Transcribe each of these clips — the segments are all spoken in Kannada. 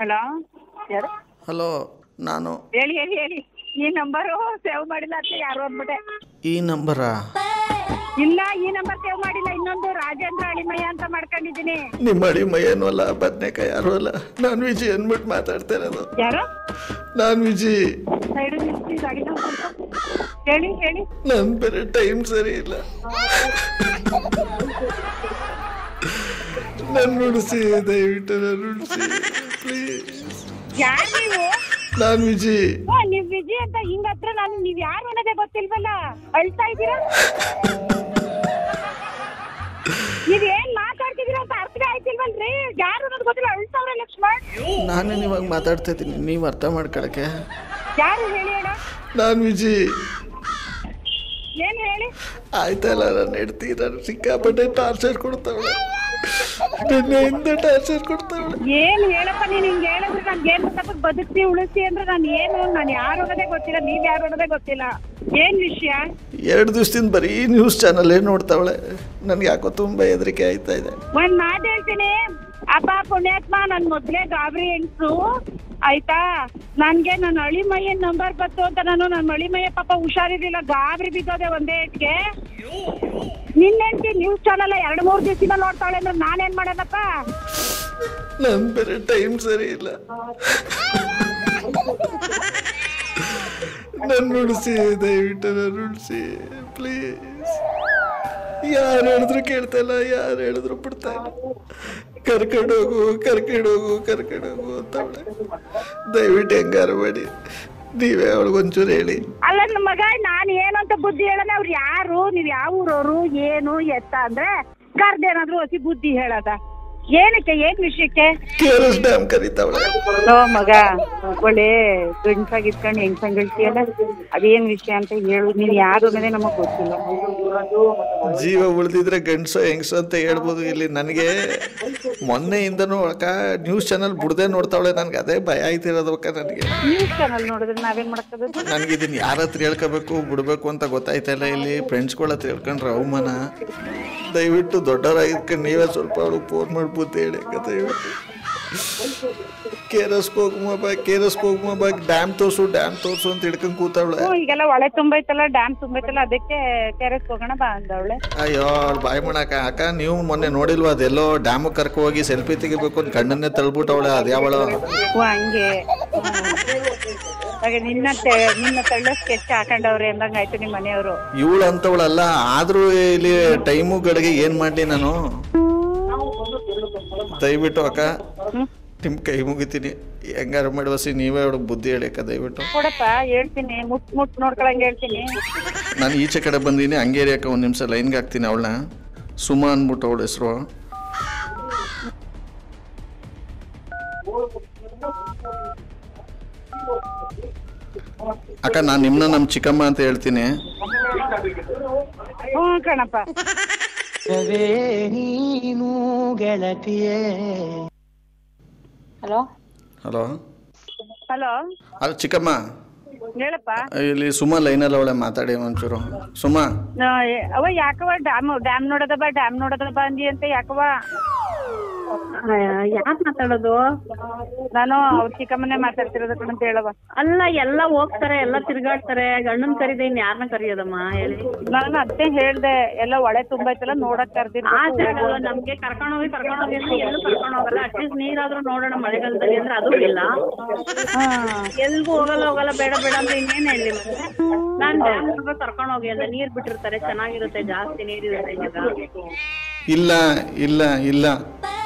ಹಲೋ, ಯಾರು? ಹಲೋ, ನಾನು ಹೇಳಿ ಹೇಳಿ ಹೇಳಿ. ಈ ನಂಬರು ಸೇವ್ ಮಾಡಿಲ್ಲ ಅಂತ ಯಾರು ಅಂದ್ಬಿಟ್ಟೆ. ಈ ನಂಬರಾ? ಇಲ್ಲ, ಈ ನಂಬರ್ ಸೇವ್ ಮಾಡಿಲ್ಲ. ಇನ್ನೊಂದು ರಾಜೇಂದ್ರ ಅಳಿಮಯ್ಯ ಅಂತ ಮಾಡ್ಕೊಂಡಿದ್ದೀನಿ. ನಿಮ್ಮ ಅಳಿಮಯ್ಯ ಏನೂ ಅಲ್ಲ, ಬದನೇಕಾಯಿ ಯಾರು ಅಲ್ಲ. ನಾನು ವಿಜಿ ಅಂದ್ಬಿಟ್ಟು ಮಾತಾಡ್ತಾ ಇರೋದು. ಯಾರು? ನಾನು ವಿಜಿ. ಸೈಡ್ ಹೇಳಿ ಹೇಳಿ. ನನ್ ಬೇರೆ ಟೈಮ್ ಸರಿ ಇಲ್ಲ. ನನ್ನ ಉಳಿಸಿ, ದಯವಿಟ್ಟು ನನ್ನ ಉಳಿಸಿ ಪ್ಲೀಸ್. ಯಾರು ನೀವು? ನಾನು ವಿಜಿ. ನೀವ್ ವಿಜಿ ಅಂತ ಹಿಂಗ ಹತ್ರ ನಾನು ನೀವ್ ಯಾರು ಅನ್ನೋದೇ ಗೊತ್ತಿಲ್ವಲ್ಲ. ಅಳ್ತಾ ಇದ್ದೀರಾ? ನೀವ್ ಏನ್ ಮಾತಾಡ್ತಿದೀರ ಅಂತ ಅರ್ಥವೇ ಆಯ್ತಿಲ್ವಲ್ರಿ? ಯಾರು ಅನ್ನೋದು ಗೊತ್ತಿಲ್ಲ, ಅಳ್ತಾವ್ರೆ ಲಕ್ಷ್ಮಣ್. ನಾನೇ ಇವಾಗ ಮಾತಾಡ್ತಾ ಇದ್ದೀನಿ, ನೀವು ಅರ್ಥ ಮಾಡ್ಕೊಳಕ್ಕೆ. ಯಾರು ಹೇಳಿ ಅಣ್ಣ? ನಾನು ವಿಜಿ. ಏನ್ ಹೇಳಿ? ಆಯ್ತಲ್ಲ, ನಾನು ಹೆಡ್ತಿ ನಾನು ಸಿಕ್ಕಾಪಟ್ಟೆ ಟಾರ್ಚರ್ ಕೊಡ್ತಾವಳೆ. ನಿನ್ನೆಯಿಂದ ಟಾರ್ಚರ್ ಕೊಡ್ತಾವಳೆ. ಏನ್ ಹೇಳಪ್ಪ ನೀನ್ ಹಿಂಗ್ ಹೇಳಿದ್ರೆ ನನ್ಗೆ ಏನ್ ತಪ್ಪ ಬದುಕ್ತಿ ಉಳಿಸಿ ಅಂದ್ರೆ ನಾನು ಏನು, ನಾನು ಯಾರು ಅನ್ನೋದೇ ಗೊತ್ತಿಲ್ಲ, ನೀವ್ ಯಾರು ಅನ್ನೋದೇ ಗೊತ್ತಿಲ್ಲ. ಏನ್ ವಿಷಯ? 2 ದಿವಸದಿಂದ ಬರೀ ನ್ಯೂಸ್ ಚಾನಲ್ ನೋಡ್ತಾವಳೆ. ನನ್ಗೆ ಯಾಕೋ ತುಂಬಾ ಹೆದರಿಕೆ ಆಯ್ತಾ ಇದೆ. ಒಂದ್ ಮಾತು ಹೇಳ್ತೀನಿ ಅಪ್ಪ ಪುಣ್ಯಾತ್ಮ, ನನ್ ಮೊದ್ಲೇ ಗಾಬರಿ ಹೆಣ್ಸು ಆಯ್ತಾ. ನನ್ಗೆ ನನ್ನ ಅಳಿಮಯ್ಯನ್ ನಂಬರ್ ಬತ್ತು ಅಂತ ನಾನು ನನ್ನ ಅಳಿಮಯ್ಯ ಪಾಪ ಹುಷಾರಿರ್ಲಿಲ್ಲ, ಗಾಬರಿ ಬಿದ್ದೋದೆ ಒಂದೇ ಏಟ್ಗೆ. ನಿನ್ನೆಂಟಿ ನ್ಯೂಸ್ ಚಾನಲ್ 2-3 ದಿವಸದಿಂದ ನೋಡ್ತಾಳೆ ಅಂದ್ರೆ ನಾನೇನ್ ಮಾಡೋದಪ್ಪ? ನನ್ ಬೇರೆ ಟೈಮ್ ಸರಿ ಇಲ್ಲ. ನನ್ನ ಉಳಿಸಿ, ದಯವಿಟ್ಟು ನನ್ನ ಉಳಿಸಿ ಪ್ಲೀಸ್. ಯಾರು ಹೇಳಿದ್ರು ಕೇಳ್ತಾ ಇಲ್ಲ, ಯಾರು ಹೇಳಿದ್ರು ಬಿಡ್ತಾ ಇಲ್ಲ. ಕರ್ಕೊಂಡೋಗು ಕರ್ಕೊಂಡೋಗು ಕರ್ಕೊಂಡೋಗು ಅಂತವಳೆ. ದಯವಿಟ್ಟು ಹೆಂಗಾರು ಮಾಡಿ ನೀವೇ ಅವಳಿಗೊಂಚೂರು ಹೇಳಿ. ಅಲ್ಲ ನಮ್ಮ ಮಗ, ನಾನು ಏನಂತ ಬುದ್ಧಿ ಹೇಳೋಣ? ಅವ್ರು ಯಾರು, ನೀವ್ ಯಾವ ಊರವರು, ಏನು ಎತ್ತ ಅಂದ್ರೆ ಕರ್ದೇನಾದ್ರು ಹೊಸಿ ಬುದ್ಧಿ ಹೇಳದ? ಏನಕ್ಕೆ, ಏನ್ ವಿಷಯಕ್ಕೆ? KRS ಡ್ಯಾಮ್ ಕರೀತಾವಳೆ. ಮಗ ಒಳ್ಳೆ ಗಂಡ್ಸಾಗಿ ಇಟ್ಕೊಂಡು ಹೆಂಗ್ ಹೇಳ್ತೀಯಲ್ಲ, ಅದೇನ್ ವಿಷಯ ಅಂತ ಹೇಳು. ನೀನ್ ಯಾರು ಅನ್ನೋದೇ ನಮಗ್ ಗೊತ್ತಿಲ್ಲ. ಜೀವ ಉಳಿದಿದ್ರೆ ಗಂಡಸೋ ಹೆಂಗಸೋ ಅಂತ ಹೇಳ್ಬೋದು. ಇಲ್ಲಿ ನನಗೆ ಮೊನ್ನೆಯಿಂದನೂ ಅಕ್ಕ ನ್ಯೂಸ್ ಚಾನಲ್ ಬಿಡದೆ ನೋಡ್ತಾವಳೆ. ನನ್ಗೆ ಅದೇ ಭಯ ಆಯ್ತಿರೋದಕ್ಕ. ನನಗೆ ನ್ಯೂಸ್ ಚಾನಲ್ ನೋಡಿದ್ರೆ ನಾವೇನ್ ಮಾಡಕ್ಕಾಗದು? ನನಗೆ ಇದನ್ನ ಯಾರ ಹತ್ರ ಹೇಳ್ಕೋಬೇಕು ಬಿಡ್ಬೇಕು ಅಂತ ಗೊತ್ತಾಯ್ತಲ್ಲ. ಇಲ್ಲಿ ಫ್ರೆಂಡ್ಸ್ಗಳ ಹತ್ರ ಹೇಳ್ಕೊಂಡ್ರೆ ಅವಮಾನ. ದಯವಿಟ್ಟು ದೊಡ್ಡವರಾಗಿದ್ಕೊಂಡು ನೀವೇ ಸ್ವಲ್ಪ ಅವಳಿಗೆ ಫೋನ್ ಮಾಡ್ಬೋದು ಹೇಳಿ. ದಯವಿಟ್ಟು KRS ಹೋಗುಮ ಬಾ ಡ್ಯಾಮ್ ತೋರ್ಸು ಅಂತ ಹಿಡ್ಕೊಂಡ್ ಕೂತಾವಳೆ. ಈಗೆಲ್ಲ ಹೊಳೆ ತುಂಬೈತಲ್ಲ, ಡ್ಯಾಮ್ ತುಂಬೈತಲ್ಲ, ಅದಕ್ಕೆ KRS ಹೋಗೋಣ ಬಾ ಅಂದವಳೆ. ಅಯ್ಯೋ ಬಾಯ್ ಮಾಡಕ್ಕ. ಅಕ್ಕ ನೀವು ಮೊನ್ನೆ ನೋಡಿಲ್ವಾ, ಅದೆಲ್ಲೋ ಡ್ಯಾಮ್ ಕರ್ಕೊ ಹೋಗಿ ಸೆಲ್ಫಿ ತೆಗಿಬೇಕು ಅಂತ ಕಣ್ಣನ್ನೇ ತಳ್ಬಿಟ್ಟವಳೆ. ಅದ್ಯಾವಳು? ಹಂಗೆ ಹಾಗೆ ನಿನ್ನ ತಳ್ಳ ಸ್ಕೆಚ್ ಹಾಕೊಂಡವ್ರೆ ಅಂದಂಗ ಆಯ್ತು ನಿಮ್ಮ ಮನೆಯವರು. ಇವಳು ಅಂತವಳಲ್ಲ, ಆದ್ರೂ ಇಲ್ಲಿ ಟೈಮು ಗಡಿಗೆ ಏನ್ ಮಾಡ್ಲಿ ನಾನು? ದಯವಿಟ್ಟು ಅಕ್ಕ ನಿಮ್ ಕೈ ಮುಗಿತೀನಿ, ಹೆಂಗಾರು ಮಾಡುವಸಿ ನೀವೇ ಅವಳಿಗೆ ಬುದ್ಧಿ ಹೇಳಕ್ಕ. ದಯವಿಟ್ಟು ಕೊಡಪ್ಪ, ಹೇಳ್ತೀನಿ. ಮುಟ್ ನೋಡ್ಕೊಳಂಗೆ ಹೇಳ್ತೀನಿ. ನಾನು ಈಚೆ ಕಡೆ ಬಂದೀನಿ, ಹಂಗೇರಿ ಅಕ್ಕ. 1 ನಿಮಿಷ ಲೈನ್ಗೆ ಹಾಕ್ತೀನಿ ಅವಳನ್ನ. ಸುಮಾ ಅಂದ್ಬಿಟ್ಟು ಅವಳ ಹೆಸರು. ಅಕ್ಕ ನಾನು ನಿಮ್ನ ನಮ್ಮ ಚಿಕ್ಕಮ್ಮ ಅಂತ ಹೇಳ್ತೀನಿ. ಕಣಪ್ಪ. ಹಲೋ ಹಲೋ ಹಲೋ, ಅದು ಚಿಕ್ಕಮ್ಮ. ಹೇಳಪ್ಪ. ಇಲ್ಲಿ ಸುಮಾ ಲೈನಲ್ಲಿ ಅವಳೆ, ಮಾತಾಡಿ ಒಂಚೂರು. ಸುಮಾ ಅವ ಯಾಕವ ಡ್ಯಾಮ್ ನೋಡೋದ ಬಾ ಅಂದಿ ಅಂತ ಯಾಕವ? ಯಾಕೆ ಮಾತಾಡೋದು? ನಾನು ಅವ್ರ ಚಿಕ್ಕಮ್ಮನೆ ಮಾತಾಡ್ತಿರೋದ ಅಂತ ಹೇಳವ. ಅಲ್ಲ, ಎಲ್ಲ ಹೋಗ್ತಾರೆ, ಎಲ್ಲ ತಿರ್ಗಾಡ್ತಾರೆ. ಗಂಡನ್ ಕರೀದೆ ಇನ್ ಯಾರನ್ನ ಕರಿಯೋದಮ್ಮ ಹೇಳಿ? ನಾನು ಅದೇ ಹೇಳ್ದೆ, ಎಲ್ಲ ಒಳೆ ತುಂಬೈತಲ್ಲ ನೋಡಕ್ ಕರ್ದಿಲ್ಲ. ನಮ್ಗೆ ಕರ್ಕೊಂಡೋಗಿ ಅಂದ್ರೆ ಎಲ್ಲೂ ಕರ್ಕೊಂಡು ಹೋಗಲ್ಲ. ಅಟ್ಲೀಸ್ಟ್ ನೀರಾದ್ರೂ ನೋಡೋಣ ಮಳೆಗಾಲದಲ್ಲಿ ಅಂದ್ರೆ ಅದು ಇಲ್ಲ. ಎಲ್ಗೂ ಹೋಗಲ್ಲ ಬೇಡ ಅಂದ್ರೆ ಇನ್ನೇನ್ ಹೇಳಿ? ನಾನ್ ಡ್ಯಾಮ್ ಕರ್ಕೊಂಡು ಹೋಗಿ ಅಂದ್ರೆ ನೀರ್ ಬಿಟ್ಟಿರ್ತಾರೆ, ಚೆನ್ನಾಗಿರುತ್ತೆ, ಜಾಸ್ತಿ ನೀರಿರುತ್ತೆ. ಇಲ್ಲ ಇಲ್ಲ ಇಲ್ಲ,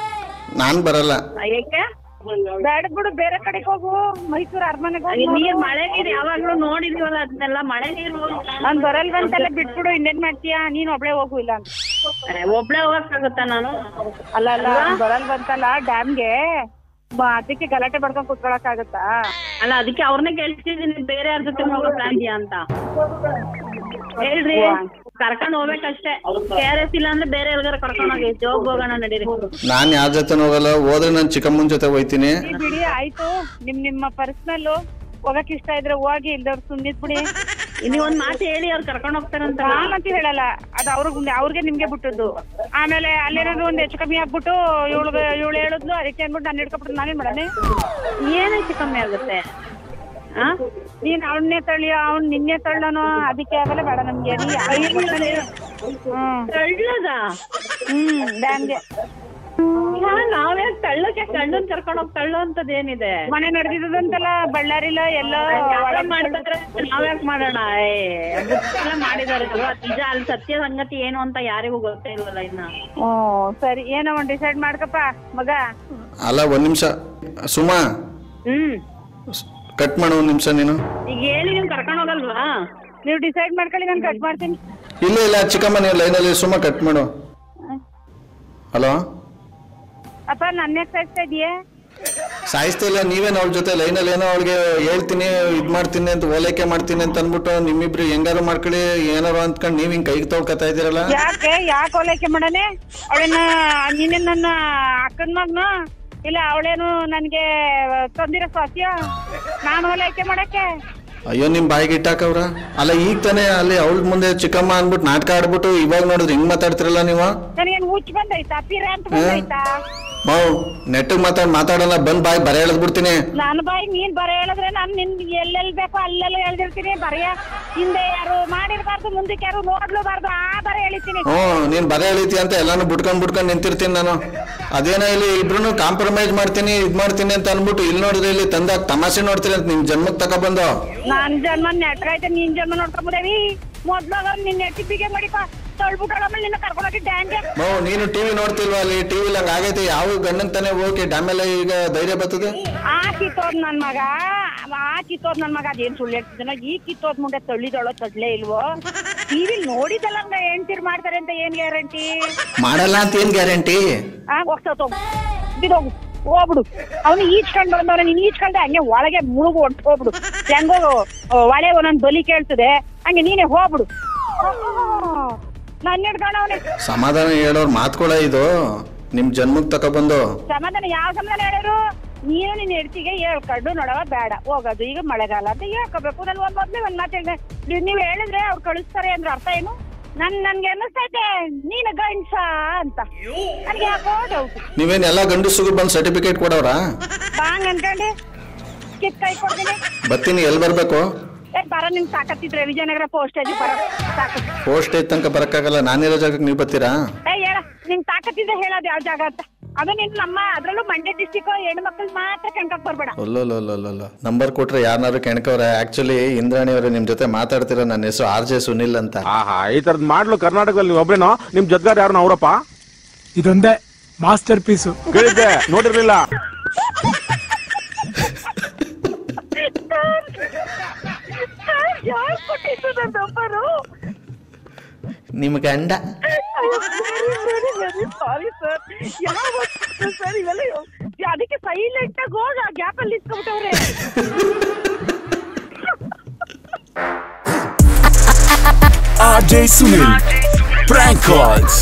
ನಾನ್ ಬರಲ್ಲ. ಬೇಡ ಬಿಡು, ಬೇರೆ ಕಡೆಗೆ ಹೋಗು. ಮೈಸೂರು ಅರಮನೆಗೆ ನೀರ್, ಮಳೆ ನೀರ್ ಯಾವಾಗ್ಲೂ ನೋಡಿದೀವಲ್ಲ ಅದನ್ನೆಲ್ಲ. ಮಳೆ ನೀರು ನಾನ್ ಬರಲ್ವಂತೆಲ್ಲ ಬಿಟ್ಬಿಡು. ಇನ್ನೇನ್ ಮಾಡ್ತೀಯಾ? ನೀನ್ ಒಬ್ಳೆ ಹೋಗು. ಇಲ್ಲ ಒಬ್ಳೆ ಹೋಗಕ್ಕಾಗುತ್ತಾ? ನಾನು ಅಲ್ಲ ಬರಲ್ವಂತಲ್ಲ ಡ್ಯಾಮ್ಗೆ, ಅದಕ್ಕೆ ಗಲಾಟೆ ಮಾಡ್ಕೊಂಡ್ ಕುತ್ಕೊಳಕ್ ಆಗುತ್ತಾ? ಅಲ್ಲ, ಅದಕ್ಕೆ ಅವ್ರನ್ನೇ ಕೇಳ್ತಿದೀನಿ, ಬೇರೆ ಯಾರ ಜೊತೆ ಹೋಗೋ ಪ್ಲಾನ್ ಇದೆಯಾ ಅಂತ ಹೇಳ್ರಿ. ಕರ್ಕೊಂಡ್ ಹೋಗ್ಬೇಕಷ್ಟೇ. KRS ಇಲ್ಲ ಅಂದ್ರೆ ಬೇರೆ ಎಲ್ಗಾರ ಕರ್ಕೊಂಡ್ ಹೋಗಿ ಜೋಗ್ ಹೋಗೋಣ ನಡೀರಿ. ನಾನ್ ಯಾರ ಜೊತೆ ಹೋಗಲ್ಲ. ಹೋದ್ರೆ ನಾನ್ ಚಿಕ್ಕಮ್ಮನ ಜೊತೆ ಹೋಯ್ತೀನಿ. ಬಿಡಿ ಆಯ್ತು, ನಿಮ್ಮ ಪರ್ಸನಲ್ ಹೋಗಕ್ ಇಷ್ಟ ಇದ್ರೆ ಹೋಗಿ, ಇಲ್ದವ್ರು ಸುಮ್ನಿದ್ ಬಿಡಿ. ನೀವೊಂದ್ ಮಾತು ಹೇಳಿ ಅವ್ರು ಕರ್ಕೊಂಡು ಹೋಗ್ತಾರಂತ. ನಾನಂತೂ ಹೇಳಲ್ಲ, ಅದು ಅವ್ರಿಗೆ ನಿಮ್ಗೆ ಬಿಟ್ಟದ್ದು. ಆಮೇಲೆ ಅಲ್ಲೇನಾದ್ರು ಒಂದ್ ಹೆಚ್ಚು ಕಮ್ಮಿ ಆಗ್ಬಿಟ್ಟು ಇವಳು ಹೇಳಿದ್ಲು, ಅದಕ್ಕೆ ಅಂದ್ಬಿಟ್ಟು ನಾನು ಹಿಡ್ಕೊಬಿಟ್ಟು ನಾನೇನ್ ಮಾಡೋಣ? ಏನ್ ಹೆಚ್ಚು ಕಮ್ಮಿ ಆಗುತ್ತೆ? ನೀನ್ ಅವನ್ನೇ ತಳ್ಳಿ ಅವ್ನ್ ನಿನ್ನೆ ತಳ್ಳೋನು, ಅದಕ್ಕೆ ಆಗಲ್ಲ ಬೇಡ ನಮ್ಗೆ. ತಳ್ಳದ ಡ್ಯಾಮ್ಗೆ ನಾವೇ ತಳ್ಳಕ್ಕೆ ಗಂಡನ್ ಕರ್ಕೊಂಡು ಹೋಗಿ ತಳ್ಳೋ ಅಂತದ್ ಏನಿದೆ? ಮನೆ ನಡೆದಿದಂತೆಲ್ಲ ಬಳ್ಳಾರಿಲ್ಲ ಎಲ್ಲ ಮಾಡ್ತಾರೆ, ನಾವ್ಯಾಕೆ ಮಾಡೋಣ? ಮಾಡಿದಾರೆ ನಿಜ, ಅಲ್ಲಿ ಸತ್ಯ ಸಂಗತಿ ಏನು ಅಂತ ಯಾರಿಗೂ ಗೊತ್ತೇ ಇಲ್ವಲ್ಲ ಇನ್ನ. ಸರಿ, ಏನೋ ಒಂದ್ ಡಿಸೈಡ್ ಮಾಡ್ಕಪ್ಪ ಮಗ. ಅಲ್ಲ ಒಂದ್ ನಿಮಿಷ ಸುಮಾ, ಕಟ್ ಮಾಡು ಒಂದ್ ನಿಮಿಷ. ನೀನು ಈಗ ಹೇಳಿ ನೀವು ಕರ್ಕೊಂಡು ಹೋಗಲ್ವಾ? ನೀವು ಡಿಸೈಡ್ ಮಾಡ್ಕೊಳ್ಳಿ, ನಾನು ಕಟ್ ಮಾಡ್ತೀನಿ. ಇಲ್ಲ ಚಿಕ್ಕಮ್ಮ ನೀವು ಲೈನಲ್ಲಿ ಸುಮಾ ಕಟ್ ಮಾಡು. ಹಲೋ ಅಪ್ಪ, ನನ್ನೇ ಸಾಯಿಸ್ತಾ ಇದೀಯಾ? ಸಾಯಿಸ್ತಾ ಇಲ್ಲ, ನೀವೇನು ಅವಳ ಜೊತೆ ಲೈನಲ್ಲಿ ಏನೋ ಅವಳಿಗೆ ಹೇಳ್ತೀನಿ ಇದ್ ಮಾಡ್ತೀನಿ ಅಂತ ಓಲೈಕೆ ಮಾಡ್ತೀನಿ ಅಂತ ಅಂದ್ಬಿಟ್ಟು ನಿಮ್ಮಿಬ್ರು ಹೆಂಗಾರು ಮಾಡ್ಕೊಳ್ಳಿ ಏನಾರು ಅಂದ್ಕೊಂಡು ನೀವ್ ಹಿಂಗ್ ಕೈಗೆ ತೊಳ್ಕೊತಾ ಇದೀರಲ್ಲ. ಯಾಕೆ ಓಲೈಕೆ ಮಾಡನೆ? ಅವಳನ್ನ ನೀನೇ ನನ್ನ ಅಕ್ಕನ ಮಗ್ನ ಇಲ್ಲ ಅವಳೇನು ನನ್ಗೆ ತಂದಿರೋ ಸ್ವಾಸ್ಯ? ನಾನು ಓಲೈಕೆ ಮಾಡಕ್ಕೆ? ಅಯ್ಯೋ ನಿಮ್ ಬಾಯಿಗೆ ಇಟ್ಟಾಕವ್ರ. ಅಲ್ಲ ಈಗ ತಾನೇ ಅಲ್ಲಿ ಅವಳ ಮುಂದೆ ಚಿಕ್ಕಮ್ಮ ಅನ್ಬಿಟ್ಟು ನಾಟಕ ಆಡ್ಬಿಟ್ಟು ಇವಾಗ ನೋಡಿದ್ರೆ ಹಿಂಗ್ ಮಾತಾಡ್ತಿರಲ್ಲ ನೀವು. ನನಗೇನು ಹುಚ್ಚ ಬಂದೈತಾ? ಪಿರ ಅಂತ ಬಂದೈತಾ? ಮಾವು ನೆಟ್ಟಿಗೆ ಮಾತಾಡಲ್ಲ, ಬಂದ್ ಬಾಯಿ ಬರ ಎಳೆದ್ಬಿಡ್ತೀನಿ. ನನ್ನ ಬಾಯಿ ನೀನ್ ಬರ ಹೇಳಿದ್ರೆ ನಾನು ನಿನ್ಗೆ ಎಲ್ಲೆಲ್ಲಿ ಬೇಕೋ ಅಲ್ಲೆಲ್ಲ ಎಳ್ದಿರ್ತೀನಿ. ಬರೆಯ ಹಿಂದೆ ಯಾರು ಮಾಡಿರ್ಬಾರ್ದು, ಮುಂದಕ್ಕೆ ಯಾರು ನೋಡ್ಲೂಬಾರ್ದು, ಆ ಬರ ಎಳಿತೀನಿ. ನೀನ್ ಬರ ಎಳಿತಿ ಅಂತ ಎಲ್ಲಾನು ಬಿಟ್ಕೊಂಡ್ ನಿಂತಿರ್ತೀನಿ ನಾನು. ಅದೇನೋ ಇಲ್ಲಿ ಇಬ್ರು ಕಾಂಪ್ರಮೈಸ್ ಮಾಡ್ತೀನಿ ಇದ್ ಮಾಡ್ತೀನಿ ಅಂತ ಅನ್ಬಿಟ್ಟು ಇಲ್ಲಿ ನೋಡಿದ್ರೆ ಇಲ್ಲಿ ತಂದಾಗ ತಮಾಷೆ ನೋಡ್ತೀನಿ ಅಂತ ನಿಮ್ ಜನ್ಮಕ್ ತಗೊಬಂದು. ನಾನ್ ಜನ್ಮ ನೆಟ್ಗೈತೆ, ನೀನ್ ಜನ್ಮ ನೋಡ್ಕೊಂಡ್ಬಿಡೇವಿ. ಮೊದ್ಲಾಗ ನಿನ್ ನೆಟ್ಟಿಗೆ ಮಾಡಿಕ ತೊಳ್ಬಿಟ್ಟಾಮೇಲೆ ನಿನ್ನ ಕರ್ಕೊಂಡೋಗಿ ಡ್ಯಾನ್ಗೆ. ನೀನು ಟಿವಿ ನೋಡ್ತಿಲ್ವಾ? ಅಲ್ಲಿ ಟಿವಿ ಹಂಗ ಆಗೈತೆ. ಯಾವ ಗಂಡನ್ ತಾನೇ ಹೋಗಿ ಡ್ಯಾಮ್ ಎಲ್ಲ ಈಗ ಧೈರ್ಯ ಬರ್ತದೆ. ಆ ಕಿತ್ತೋದ್ ನನ್ ಮಗ ಅದೇನ್ ಸುಳ್ಳು ಹೇಳ್ತಿದ್ದಾನ? ಈ ಕಿತ್ತೋದ್ ಮುಂದೆ ತಳ್ಳಿದೊಳೋ ತಡ್ಲೇ ಇಲ್ವೋ? ಟಿವಿ ನೋಡಿದಲ್ಲ ಹಂಗ ಹೆಣ್ತಿರ್ ಮಾಡ್ತಾರೆ ಅಂತ ಏನ್ ಗ್ಯಾರಂಟಿ? ಮಾಡಲ್ಲ ಅಂತ ಏನ್ ಗ್ಯಾರಂಟಿ? ಹೋಗ್ತೋಗು ಬಿದೋಗು, ಹೋಗ್ಬಿಡು. ಅವ್ನು ಈಚ್ಕೊಂಡ್ ಬಂದವ್ರ, ನೀನ್ ಈಚ್ಕೊಂಡೆ ಹಂಗೆ ಒಳಗೆ ಮುಳುಗು ಹೊಂಟು ಹೋಗ್ಬಿಡು. ಹೆಂಗೋ ಒಳೆ ಒಂದೊಂದ್ ಬಲಿ ಕೇಳ್ತದೆ, ಹಂಗೆ ನೀನೇ ಹೋಗ್ಬಿಡು. ನನ್ನ ಹಿಡ್ಕೊಂಡವನೇ. ಸಮಾಧಾನ ಹೇಳೋರ್ ಮಾತ್ಕೊಳ ಇದು ನಿಮ್ ಜನ್ಮಕ್ ತಕೊಬಂದು. ಸಮಾಧಾನ ಯಾವ ಸಮಾಧಾನ ಹೇಳಿದ್ರು? ನೀನು ನಿನ್ನ ಹೆಡ್ತಿಗೆ ಹೇಳ್ಕೊಂಡು ನೋಡವ ಬೇಡ ಹೋಗೋದು, ಈಗ ಮಳೆಗಾಲ ಅಂತ ಹೇಳ್ಕೋಬೇಕು. ನಾನು ಮೊದ್ಲೇ ಒಂದ್ ಮಾತು ಹೇಳಿದೆ, ನೀವ್ ಹೇಳಿದ್ರೆ ಅವ್ರು ಕಳಿಸ್ತಾರೆ ಅಂದ್ರೆ ಅರ್ಥ ಏನು? ನನ್ಗೆ ಅನ್ನಿಸ್ತೈತೆ ನೀನು ಗಂಡ್ಸ ಅಂತ. ನನ್ಗೆ ಯಾಕೋ ಡೌಟ್. ನೀವೇನ್ ಎಲ್ಲಾ ಗಂಡಸಿಗೂ ಬಂದ್ ಸರ್ಟಿಫಿಕೇಟ್ ಕೊಡವ್ರ? ಬಾಂಗ್ ಅನ್ಕೊಂಡೆ ಕಿತ್ ಕೈ ಕೊಡ್ತೀನಿ. ಬರ್ತೀನಿ. ಎಲ್ಲಿ ಬರ್ಬೇಕು? ಬರ ನಿಮ್ಗೆ ಸಾಕತ್ತಿದ್ರೆ ವಿಜಯನಗರ ಪೋಸ್ಟೇಜ್ ಬರ ಸಾಕು. ಪೋಸ್ಟೇಜ್ ತನಕ ಬರಕ್ಕಾಗಲ್ಲ, ನಾನಿರೋ ಜಾಗಕ್ಕೆ ನೀವು ಬರ್ತೀರಾ? ಹೇಳ ನಿಂಗೆ ತಾಕತ್ತಿದ್ರೆ ಹೇಳೋದು ಯಾವ ಜಾಗ ಅಂತ. ಅದು ನಿನ್ ನಮ್ಮ ಅದ್ರಲ್ಲೂ ಮಂಡ್ಯ ಡಿಸ್ಟಿಕ್ ಹೆಣ್ಮಕ್ಳು ಮಾತ್ರ ಕೆಣಕಕ್ ಬರ್ಬೇಡ. ನಂಬರ್ ಕೊಟ್ರೆ ಯಾರನ್ನಾರು ಕೆಣಕವ್ರೆ. ಆಕ್ಚುಲಿ ಇಂದ್ರಾಣಿ ಅವರೇ ನಿಮ್ ಜೊತೆ ಮಾತಾಡ್ತಿರೋ, ನನ್ನ ಹೆಸರು RJ ಸುನಿಲ್ ಅಂತ. ಈ ತರದ್ ಮಾಡ್ಲು ಕರ್ನಾಟಕದಲ್ಲಿ ಒಬ್ರೇನೋ? ನಿಮ್ ಜೊತೆಗಾರ ಯಾರು ಅವರಪ್ಪ? ಇದೊಂದೇ ಮಾಸ್ಟರ್ ಪೀಸು. ಕೇಳಿದ್ದೆ, ನೋಡಿರ್ಲಿಲ್ಲ. ನಿಮ್ ಗಂಡ. ಸಾರಿ ಸರ್, ಸರ್ ಇವೆಲ್ಲ ಅದಕ್ಕೆ ಸೈಲೆಂಟ್ ಆಗಿ ಹೋಗ ಗ್ಯಾಪ್ ಅಲ್ಲಿ ಇಸ್ಕೊಂಡ್ಬಿಟ್ಟವ್ರೆ. RJ Sunil Prank Calls.